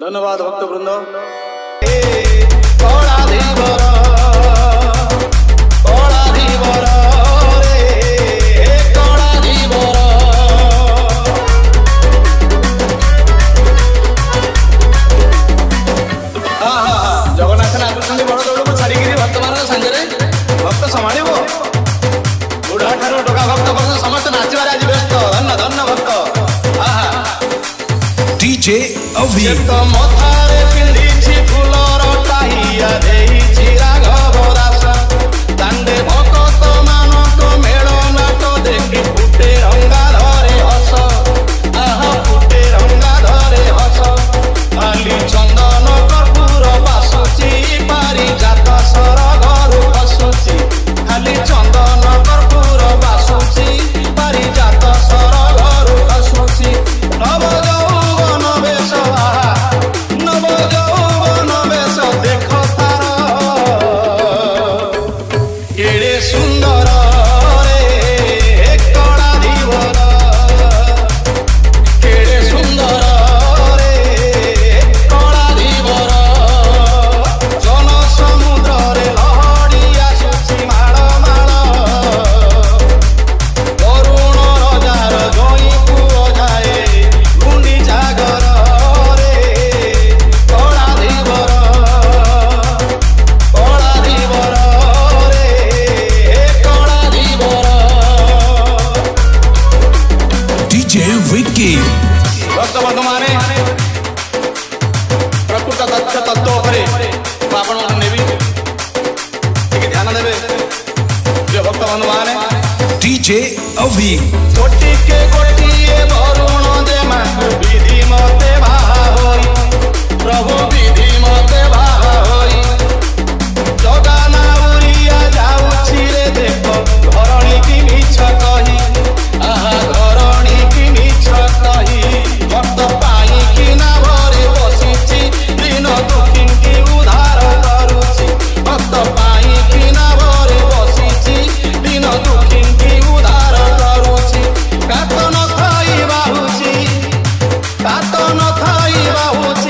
धन्यवाद भक्तवृंद। जगन्नाथ नाचुंट बड़ दौड़ को छाड़ी भक्त मान सागर भक्त संभाल बुढ़ा ठार टोका भक्त समस्त नाचबार आज व्यस्त। धन्य धन्य भक्त। डीजे अभी मथारे पिंधी फुलर टाइया देइछि राघव दास दांडे भक्त मानक मेल नाट देखी फुटे रंगा धरे हस। आहा फुटे रंगा धरे हस। आली चंदन कर्पूर बासुची पारी जात सर घर खसुची। खाली चंदन कर्पूर बासुची पारी जात सर घर खसुची। नव यौवन बेश नव यौवन बेश देख तार केड़े सुंदर रे कड़ा धीवर केड़े सुंदर रे कड़ा धीवर। जन समुद्र रे लहड़ी आसुची माड़ माड़ करुण रजार जई पुओ जाए गुंडी जागर रे कड़ा धीवर रे कड़ा धीवर। डीजे विक्की भक्त बंधु माने प्रकृत तथ्य तत्व उपरे आपण नेबी ठीक ध्यान देबे। जो भक्त बंधु माने डीजे अभी कोटि के कोटिए वरुण देमा विधि मते बाहा होई प्रभु विधि मते बाहा होई। जगाना उरिया जाउछि रे देखो धरणी की मिछ कही। आहा धरणी की मिछ कही भक्त पाई कि ना भरे बसिछि दिन दुखी की उद्धार करुछि। भक्त पाई कि ना भरे बसिछि दिन दुखी की उद्धार करुछि। कात न थाई बाहुछि कात न थाई बाहुछि